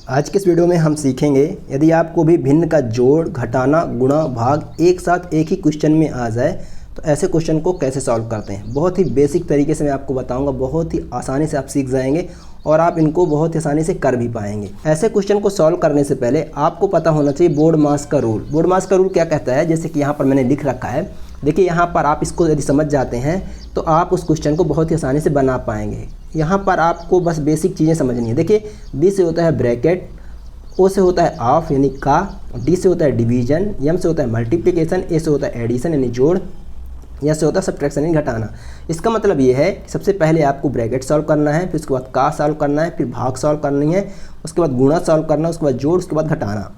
आज के इस वीडियो में हम सीखेंगे यदि आपको भी भिन्न का जोड़, घटाना, गुणा, भाग एक साथ एक ही क्वेश्चन में आ जाए तो ऐसे क्वेश्चन को कैसे सॉल्व करते हैं। बहुत ही बेसिक तरीके से मैं आपको बताऊंगा, बहुत ही आसानी से आप सीख जाएंगे और आप इनको बहुत ही आसानी से कर भी पाएंगे। ऐसे क्वेश्चन को सॉल्व करने से पहले आपको पता होना चाहिए बोर्डमास का रूल। बोर्डमास का रूल क्या कहता है, जैसे कि यहाँ पर मैंने लिख रखा है। देखिए यहाँ पर आप इसको यदि समझ जाते हैं तो आप उस क्वेश्चन को बहुत ही आसानी से बना पाएंगे। यहाँ पर आपको बस बेसिक चीज़ें समझनी है। देखिए डी से होता है ब्रैकेट, ओ से होता है ऑफ यानी का, डी से होता है डिवीजन, एम से होता है मल्टीप्लिकेशन, ए से होता है एडिशन यानी जोड़, या से होता है सब्ट्रैक्शन यानी घटाना। इसका मतलब ये है सबसे पहले आपको ब्रैकेट सॉल्व करना है, फिर उसके बाद का सॉल्व करना है, फिर भाग सॉल्व करनी है, उसके बाद गुणा सॉल्व करना है, उसके बाद जोड़, उसके बाद घटाना।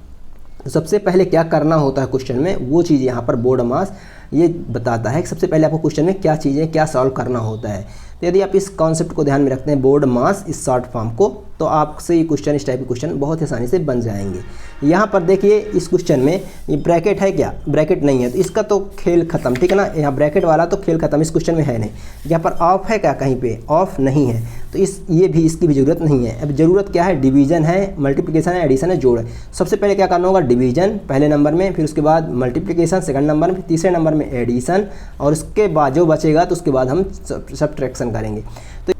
तो सबसे पहले क्या करना होता है क्वेश्चन में, वो चीज़ यहाँ पर बोर्डमास ये बताता है कि सबसे पहले आपको क्वेश्चन में क्या चीज़ें क्या सॉल्व करना होता है। तो यदि आप इस कॉन्सेप्ट को ध्यान में रखते हैं बोर्डमास इस शॉर्ट फॉर्म को, तो आपसे ये क्वेश्चन इस टाइप के क्वेश्चन बहुत ही आसानी से बन जाएंगे। यहाँ पर देखिए इस क्वेश्चन में ये ब्रैकेट है क्या, ब्रैकेट नहीं है तो इसका तो खेल खत्म, ठीक है ना। यहाँ ब्रैकेट वाला तो खेल खत्म, इस क्वेश्चन में है नहीं। यहाँ पर ऑफ है क्या, कहीं पे ऑफ नहीं है तो इसकी भी ज़रूरत नहीं है। अब ज़रूरत क्या है, डिवीजन है, मल्टीप्लिकेशन है, एडिशन है, जोड़ है। सबसे पहले क्या करना होगा, डिवीजन पहले नंबर में, फिर उसके बाद मल्टीप्लिकेशन सेकंड नंबर में, फिर तीसरे नंबर में एडिशन, और उसके बाद जो बचेगा तो उसके बाद हम सब्ट्रैक्शन करेंगे।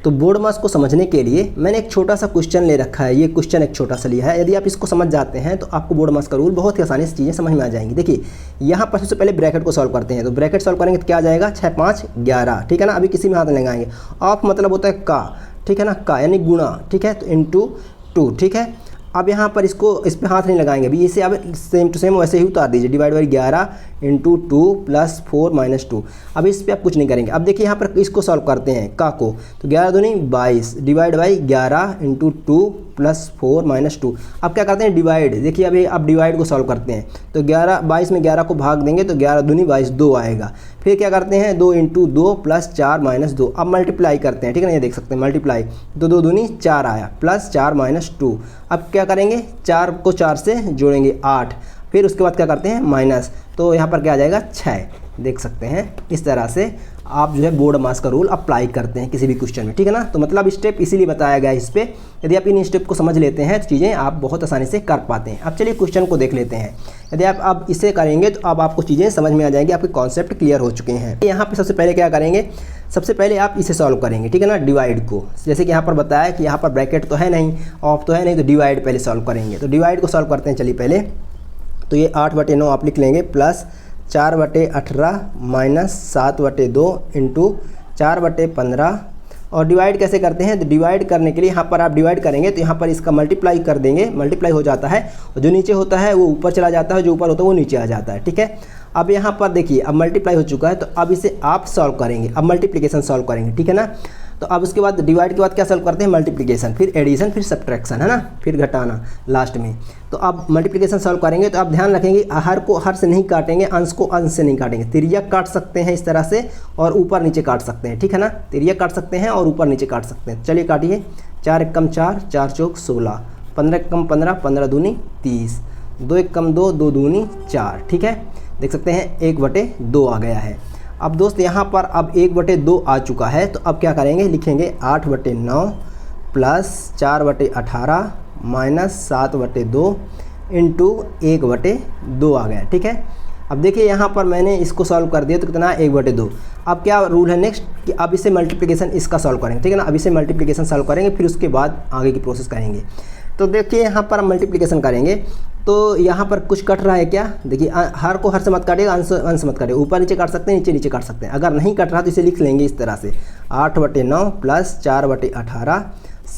तो बोर्डमास को समझने के लिए मैंने एक छोटा सा क्वेश्चन ले रखा है। ये क्वेश्चन एक छोटा सा लिया है, यदि आप इसको समझ जाते हैं तो आपको बोर्डमास का रूल बहुत ही आसानी से चीज़ें समझ में आ जाएंगी। देखिए यहाँ पर सबसे पहले ब्रैकेट को सॉल्व करते हैं। तो ब्रैकेट सॉल्व करेंगे तो क्या आ जाएगा, 6 5 11, ठीक है ना। अभी किसी में हाथ नहीं लगाएंगे। ऑफ मतलब होता है का, ठीक है ना, का यानी गुणा, ठीक है, तो इंटू 2, ठीक है। अब यहाँ पर इस पे हाथ नहीं लगाएंगे, अभी इसे अब सेम टू सेम वैसे ही उतार दीजिए। Divide by 11 into 2 plus 4 minus 2। अब इस पर आप कुछ नहीं करेंगे। अब देखिए यहाँ पर इसको सॉल्व करते हैं का को, तो 11 दूनी 22 divide by 11 into 2 plus 4 minus 2। अब क्या करते हैं, डिवाइड। देखिए अभी अब डिवाइड को सॉल्व करते हैं तो 22 में 11 को भाग देंगे तो 11 दूनी 22, 2 आएगा। फिर क्या करते हैं, 2 इंटू 2 प्लस 4 माइनस 2। अब मल्टीप्लाई करते हैं, ठीक है ना, ये देख सकते हैं मल्टीप्लाई, तो 2 दूनी 4 आया, प्लस 4 माइनस 2। अब क्या करेंगे, 4 को 4 से जोड़ेंगे 8, फिर उसके बाद क्या करते हैं माइनस, तो यहाँ पर क्या आ जाएगा 6। देख सकते हैं इस तरह से आप जो है बोर्डमास का रूल अप्लाई करते हैं किसी भी क्वेश्चन में, ठीक है ना। तो मतलब स्टेप इसीलिए बताया गया है इस पर। यदि आप इन स्टेप को समझ लेते हैं तो चीज़ें आप बहुत आसानी से कर पाते हैं। अब चलिए क्वेश्चन को देख लेते हैं। यदि आप अब इसे करेंगे तो अब आपको चीज़ें समझ में आ जाएंगी, आपके कॉन्सेप्ट क्लियर हो चुके हैं। यहाँ पे सबसे पहले क्या करेंगे, सबसे पहले आप इसे सॉल्व करेंगे, ठीक है ना, डिवाइड को। जैसे कि यहाँ पर बताया कि यहाँ पर ब्रैकेट तो है नहीं, ऑफ तो है नहीं, तो डिवाइड पहले सॉल्व करेंगे। तो डिवाइड को सॉल्व करते हैं चलिए पहले। तो ये 8/9 आप लिख लेंगे, प्लस 4/18 माइनस 7/2 इंटू 4/15। और डिवाइड कैसे करते हैं, तो डिवाइड करने के लिए यहाँ पर आप डिवाइड करेंगे तो यहाँ पर इसका मल्टीप्लाई कर देंगे, मल्टीप्लाई हो जाता है, और जो नीचे होता है वो ऊपर चला जाता है, जो ऊपर होता है वो नीचे आ जाता है, ठीक है। अब यहाँ पर देखिए अब मल्टीप्लाई हो चुका है तो अब इसे आप सॉल्व करेंगे, अब मल्टीप्लिकेशन सॉल्व करेंगे, ठीक है ना। तो अब उसके बाद डिवाइड के बाद क्या सॉल्व करते हैं, मल्टीप्लिकेशन, फिर एडिशन, फिर सब्ट्रैक्शन, है ना, फिर घटाना लास्ट में। तो अब मल्टीप्लिकेशन सॉल्व करेंगे तो आप ध्यान रखेंगे हर को हर से नहीं काटेंगे, अंश को अंश से नहीं काटेंगे। तिर्यक काट सकते हैं इस तरह से और ऊपर नीचे काट सकते हैं, ठीक है ना। तिर्यक काट सकते हैं और ऊपर नीचे काट सकते हैं। चलिए काटिए, 4 × 4 4 चौक 16, 15 × 15 15 दूनी 30, 2 × 2 2 दूनी 4, ठीक है। देख सकते हैं 1/2 आ गया है। अब दोस्त यहाँ पर अब 1/2 आ चुका है तो अब क्या करेंगे, लिखेंगे 8/9 प्लस 4/18 माइनस 7/2 इंटू 1/2 आ गया, ठीक है। अब देखिए यहाँ पर मैंने इसको सॉल्व कर दिया तो कितना, 1/2। अब क्या रूल है नेक्स्ट कि अब इसे मल्टीप्लिकेशन इसका सॉल्व करेंगे, ठीक है ना। अब इसे मल्टीप्लिकेशन सॉल्व करेंगे, फिर उसके बाद आगे की प्रोसेस करेंगे। तो देखिए यहाँ पर हम मल्टीप्लिकेशन करेंगे तो यहाँ पर कुछ कट रहा है क्या, देखिए हर को हर से मत काटिएगा, अंश मत काटिएगा, ऊपर नीचे काट सकते हैं, नीचे नीचे काट सकते हैं। अगर नहीं कट रहा तो इसे लिख लेंगे इस तरह से, 8/9 प्लस 4/18।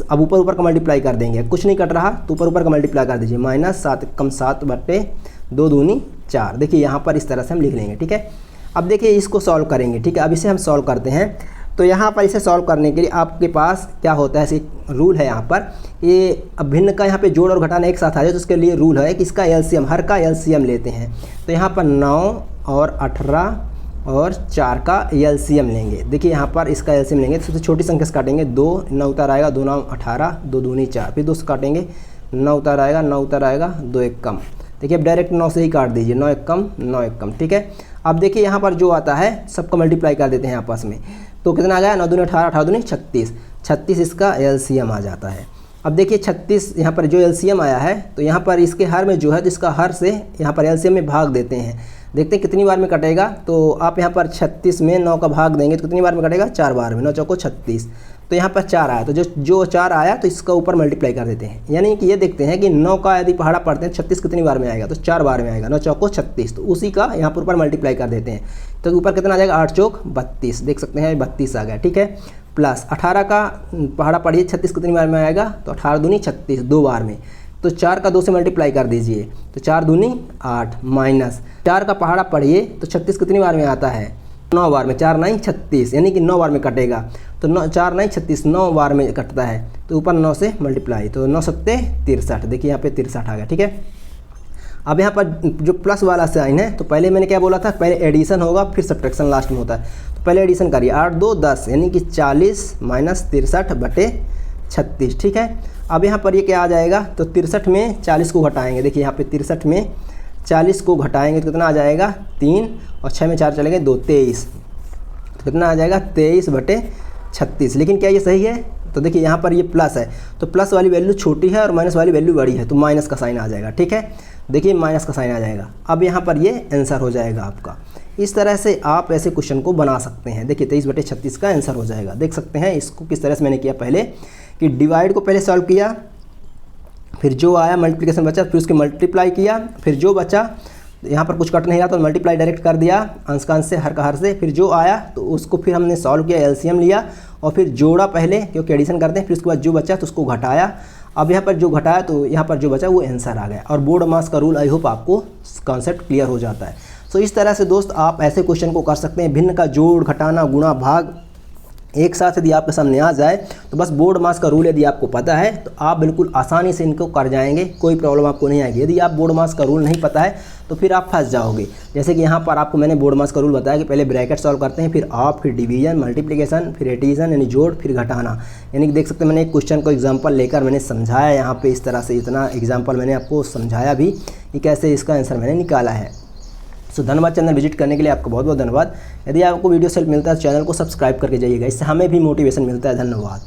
अब ऊपर ऊपर का मल्टीप्लाई कर देंगे, कुछ नहीं कट रहा तो ऊपर ऊपर का मल्टीप्लाई कर दीजिए, माइनस 7 × 7/2 दूनी 4। देखिए यहाँ पर इस तरह से हम लिख लेंगे, ठीक है। अब देखिए इसको सॉल्व करेंगे, ठीक है। अब इसे हम सॉल्व करते हैं तो यहाँ पर इसे सॉल्व करने के लिए आपके पास क्या होता है, ऐसे रूल है यहाँ पर, ये अब भिन्न का यहाँ पे जोड़ और घटाना एक साथ आ जाए तो उसके लिए रूल है कि इसका एलसीएम, हर का एलसीएम लेते हैं। तो यहाँ पर 9 और 18 और 4 का एलसीएम लेंगे। देखिए यहाँ पर इसका एलसीएम लेंगे, सबसे छोटी संख्या से काटेंगे, 2 9 उतार आएगा, 2 9 18, 2 दूनी 4, फिर 2 से काटेंगे, 9 उतार आएगा, 9 उतार आएगा, 2 1 कम। देखिए अब डायरेक्ट 9 से ही काट दीजिए, 9 1 कम 9 1 कम, ठीक है। अब देखिए यहाँ पर जो आता है सबका मल्टीप्लाई कर देते हैं आपस में, तो कितना आ गया, 9 दूनी 18, 18 दूनी 36, 36 इसका एलसीएम आ जाता है। अब देखिए 36 यहाँ पर जो एलसीएम आया है, तो यहाँ पर इसके हर में जो है तो इसका हर से यहाँ पर एलसीएम में भाग देते हैं, देखते हैं कितनी बार में कटेगा। तो आप यहाँ पर 36 में 9 का भाग देंगे तो कितनी बार में कटेगा, 4 बार में, 9 चौको 36। तो यहाँ पर 4 आया, तो जो 4 आया तो इसका ऊपर मल्टीप्लाई कर देते हैं, यानी कि ये देखते हैं कि 9 का यदि पहाड़ा पढ़ते हैं 36 कितनी बार में आएगा, तो 4 बार में आएगा, 9 चौको 36, तो उसी का यहाँ पर ऊपर मल्टीप्लाई कर देते हैं। तो ऊपर कितना आ जाएगा, 8 चौक 32, देख सकते हैं 32 आ गया, ठीक है। प्लस 18 का पहाड़ा पढ़िए 36 कितनी बार में आएगा, तो 18 दूनी 36, 2 बार में, तो 4 का 2 से मल्टीप्लाई कर दीजिए, तो 4 दूनी 8, माइनस 4 का पहाड़ा पढ़िए तो 36 कितनी बार में आता है, 9 बार में, 4 9 36, यानी कि 9 बार में कटेगा। तो 4 9 36, 9 बार में कटता है, तो ऊपर 9 से मल्टीप्लाई, तो 9 सत्ते 63, देखिए यहाँ पे 63 आ गया, ठीक है। अब यहाँ पर जो प्लस वाला साइन है, तो पहले मैंने क्या बोला था, पहले एडिशन होगा फिर सब्ट्रैक्शन लास्ट में होता है, तो पहले एडिशन करिए, 8 2 10, यानी कि 40 माइनस 63 बटे 36, ठीक है। अब यहाँ पर ये क्या आ जाएगा, तो 63 में 40 को घटाएंगे, देखिए यहाँ पे 63 में 40 को घटाएंगे तो कितना आ जाएगा, 3 और 6 में 4 चलेंगे 2, 23, तो कितना आ जाएगा 23 बटे 36। लेकिन क्या ये सही है, तो देखिए यहाँ पर ये प्लस है, तो प्लस वाली वैल्यू छोटी है और माइनस वाली वैल्यू बड़ी है, तो माइनस का साइन आ जाएगा, ठीक है। देखिए माइनस का साइन आ जाएगा, अब यहाँ पर ये आंसर हो जाएगा आपका। इस तरह से आप ऐसे क्वेश्चन को बना सकते हैं। देखिए 23 बटे 36 का आंसर हो जाएगा, देख सकते हैं इसको किस तरह से मैंने किया पहले, कि डिवाइड को पहले सॉल्व किया, फिर जो आया मल्टीप्लिकेशन बचा, फिर उसके मल्टीप्लाई किया, फिर जो बचा यहाँ पर कुछ कट नहीं रहा तो मल्टीप्लाई डायरेक्ट कर दिया अंश का अंश से, हर का हर से, फिर जो आया तो उसको फिर हमने सॉल्व किया, एलसीएम लिया और फिर जोड़ा पहले, क्योंकि एडिशन करते हैं, फिर उसके बाद जो बचा तो उसको घटाया। अब यहाँ पर जो घटाया तो यहाँ पर जो बचा वो आंसर आ गया। और बोर्ड मास का रूल, आई होप आपको कॉन्सेप्ट क्लियर हो जाता है। सो इस तरह से दोस्त आप ऐसे क्वेश्चन को कर सकते हैं। भिन्न का जोड़, घटाना, गुणा, भाग एक साथ यदि आपके सामने आ जाए तो बस बोर्ड मास का रूल यदि आपको पता है तो आप बिल्कुल आसानी से इनको कर जाएंगे, कोई प्रॉब्लम आपको नहीं आएगी। यदि आप बोर्ड मास का रूल नहीं पता है तो फिर आप फंस जाओगे। जैसे कि यहाँ पर आपको मैंने बोर्ड मास का रूल बताया कि पहले ब्रैकेट सॉल्व करते हैं, फिर ऑफ, फिर डिवीजन, मल्टीप्लिकेशन, फिर एडिशन यानी जोड़, फिर घटाना। यानी कि देख सकते हैं मैंने एक क्वेश्चन को एग्जाम्पल लेकर मैंने समझाया यहाँ पे, इस तरह से इतना एग्जाम्पल मैंने आपको समझाया भी कि कैसे इसका आंसर मैंने निकाला है। सो धन्यवाद चैनल विजिट करने के लिए, आपको बहुत बहुत धन्यवाद। यदि आपको वीडियो से हेल्प मिलता है तो चैनल को सब्सक्राइब करके जाइएगा, इससे हमें भी मोटिवेशन मिलता है। धन्यवाद।